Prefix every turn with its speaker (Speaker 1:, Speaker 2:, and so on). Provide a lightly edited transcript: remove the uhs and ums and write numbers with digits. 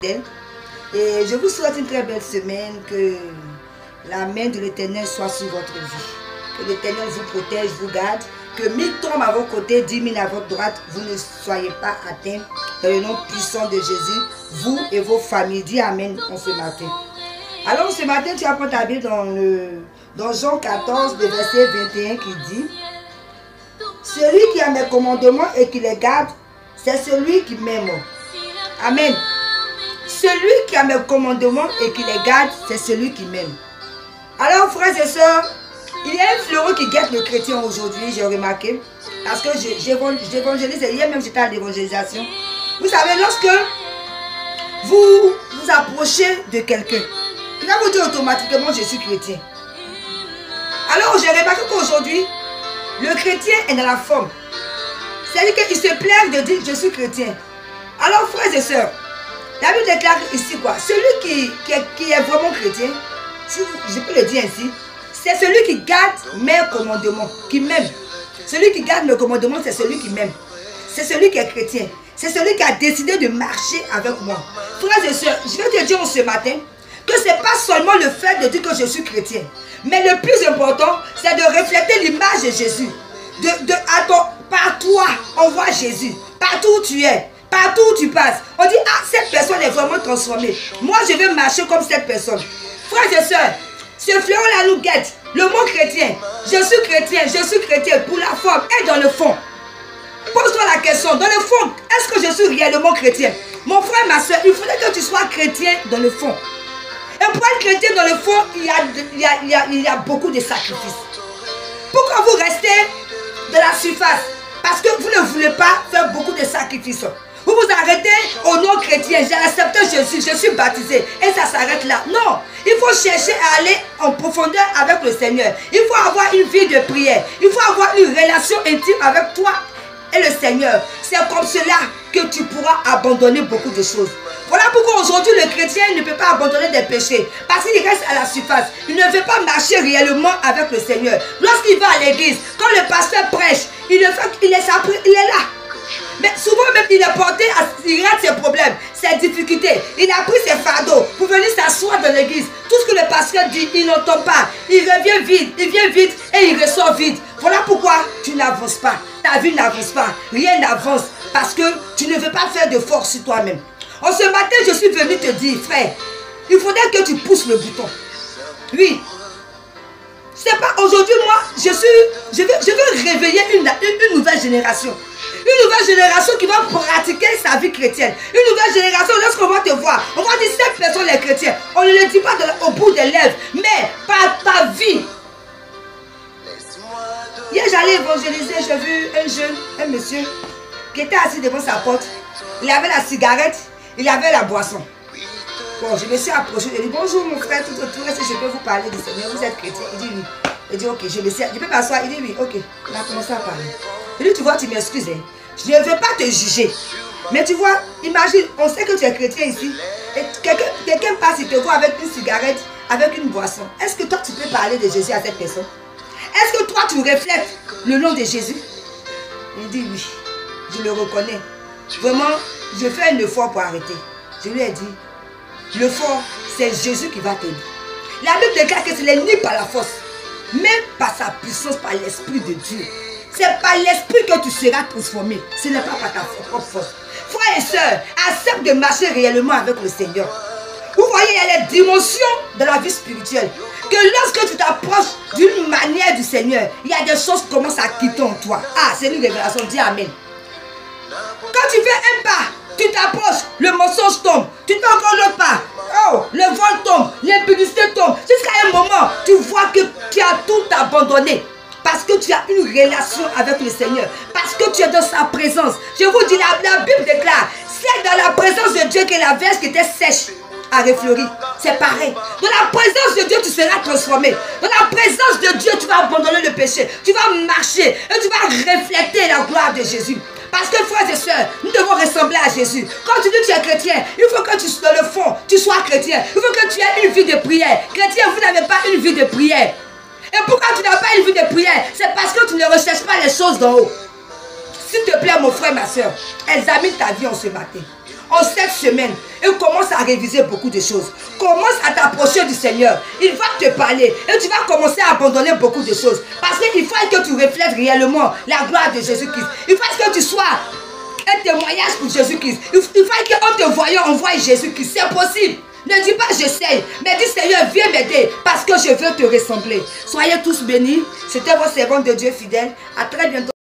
Speaker 1: Et je vous souhaite une très belle semaine, que la main de l'Éternel soit sur votre vie. Que l'Éternel vous protège, vous garde. Que 1000 tombent à vos côtés, 10 000 à votre droite. Vous ne soyez pas atteints. Dans le nom puissant de Jésus, vous et vos familles. Dis Amen en ce matin. Alors ce matin, tu apprends ta Bible dans Jean 14, le verset 21 qui dit: celui qui a mes commandements et qui les garde, c'est celui qui m'aime. Amen. Celui qui a mes commandements et qui les garde, c'est celui qui m'aime. Alors, frères et sœurs, il y a un fleuron qui guette le chrétien aujourd'hui, j'ai remarqué. Parce que j'évangélise, et hier même j'étais à l'évangélisation. Vous savez, lorsque vous vous approchez de quelqu'un, il va vous dire automatiquement: je suis chrétien. Alors, j'ai remarqué qu'aujourd'hui, le chrétien est dans la forme. C'est-à-dire qu'il se plaît de dire: je suis chrétien. Alors, frères et sœurs, la Bible déclare ici quoi? Celui qui est vraiment chrétien, si je peux le dire ainsi, c'est celui qui garde mes commandements, qui m'aime. Celui qui garde mes commandements, c'est celui qui m'aime. C'est celui qui est chrétien. C'est celui qui a décidé de marcher avec moi. Frères et sœurs, je vais te dire ce matin que ce n'est pas seulement le fait de dire que je suis chrétien, mais le plus important, c'est de refléter l'image de Jésus. Par toi, on voit Jésus. Partout où tu es, partout où tu passes, on dit: ah, cette personne est vraiment transformée. Moi, je veux marcher comme cette personne. Frères et sœurs, ce fleuron-là nous guette. Le mot chrétien, je suis chrétien pour la forme et dans le fond. Pose-toi la question: dans le fond, est-ce que je suis réellement chrétien? Mon frère, ma soeur, il faudrait que tu sois chrétien dans le fond. Et pour être chrétien dans le fond, il y a beaucoup de sacrifices. Pourquoi vous restez de la surface? Parce que vous ne voulez pas faire beaucoup de sacrifices. Vous vous arrêtez au nom chrétien: j'ai accepté Jésus, je suis baptisé, et ça s'arrête là. Non, il faut chercher à aller en profondeur avec le Seigneur. Il faut avoir une vie de prière. Il faut avoir une relation intime avec toi et le Seigneur. C'est comme cela que tu pourras abandonner beaucoup de choses. Voilà pourquoi aujourd'hui le chrétien ne peut pas abandonner des péchés, parce qu'il reste à la surface. Il ne veut pas marcher réellement avec le Seigneur. Lorsqu'il va à l'église, quand le pasteur prêche, il est là. Mais souvent même il est porté il rate ses problèmes, ses difficultés. Il a pris ses fardeaux pour venir s'asseoir dans l'église. Tout ce que le pasteur dit, il n'entend pas. Il revient vide, il vient vite et il ressort vide. Voilà pourquoi tu n'avances pas. Ta vie n'avance pas. Rien n'avance parce que tu ne veux pas faire de force sur toi-même. En ce matin, je suis venu te dire: frère, il faudrait que tu pousses le bouton. Oui. C'est pas aujourd'hui, moi, je veux réveiller une nouvelle génération. Une nouvelle génération qui va pratiquer sa vie chrétienne. Une nouvelle génération, lorsqu'on va te voir, on va dire: cette personne est chrétienne. On ne le dit pas au bout des lèvres, mais par ta vie. Hier, j'allais évangéliser, j'ai vu un monsieur, qui était assis devant sa porte. Il avait la cigarette, il avait la boisson. Bon, je me suis approché, je lui ai dit: bonjour mon frère, tout autour, est-ce que je peux vous parler du Seigneur? Vous êtes chrétien? Il dit oui. Il dit: ok, je peux m'asseoir? Il dit oui, ok. On a commencé à parler. Il dit: tu vois, tu m'excuses, hein. Je ne veux pas te juger. Mais tu vois, imagine, on sait que tu es chrétien ici. Et quelqu'un passe, il te voit avec une cigarette, avec une boisson. Est-ce que toi, tu peux parler de Jésus à cette personne? Est-ce que toi, tu reflètes le nom de Jésus? Il dit oui, je le reconnais. Vraiment, je fais un effort pour arrêter. Je lui ai dit: l'effort, c'est Jésus qui va t'aider. La Bible déclare que ce n'est ni par la force, mais par sa puissance, par l'Esprit de Dieu. C'est par l'Esprit que tu seras transformé. Ce n'est pas par ta propre force. Frères et sœurs, accepte de marcher réellement avec le Seigneur. Vous voyez, il y a les dimensions de la vie spirituelle. Que lorsque tu t'approches d'une manière du Seigneur, il y a des choses qui commencent à quitter en toi. Ah, c'est une révélation. Dis Amen. Quand tu fais un pas, tu t'approches, le mensonge tombe. Tu fais encore l'autre pas. Oh, le vol tombe, l'impudicité tombe. Jusqu'à un moment, tu vois que tu as tout abandonné. Parce que tu as une relation avec le Seigneur. Parce que tu es dans sa présence. Je vous dis, la Bible déclare: c'est dans la présence de Dieu que la verge qui était sèche a refleuri. C'est pareil. Dans la présence de Dieu, tu seras transformé. Dans la présence de Dieu, tu vas abandonner le péché. Tu vas marcher et tu vas refléter la gloire de Jésus. Parce que frères et sœurs, nous devons ressembler à Jésus. Quand tu dis que tu es chrétien, il faut que tu, dans le fond, tu sois chrétien. Il faut que tu aies une vie de prière. Chrétien, vous n'avez pas une vie de prière. Et pourquoi tu n'as pas une vie de prière? C'est parce que tu ne recherches pas les choses d'en haut. S'il te plaît, mon frère, ma soeur, examine ta vie en ce matin. en cette semaine et commence à réviser beaucoup de choses. Commence à t'approcher du Seigneur. Il va te parler et tu vas commencer à abandonner beaucoup de choses. Parce qu'il faut que tu reflètes réellement la gloire de Jésus-Christ. Il faut que tu sois un témoignage pour Jésus-Christ. Il faut qu'en te voyant, on voie Jésus-Christ. C'est possible. Ne dis pas j'essaye, mais dis Seigneur, viens m'aider parce que je veux te ressembler. Soyez tous bénis. C'était votre servante de Dieu fidèle. À très bientôt.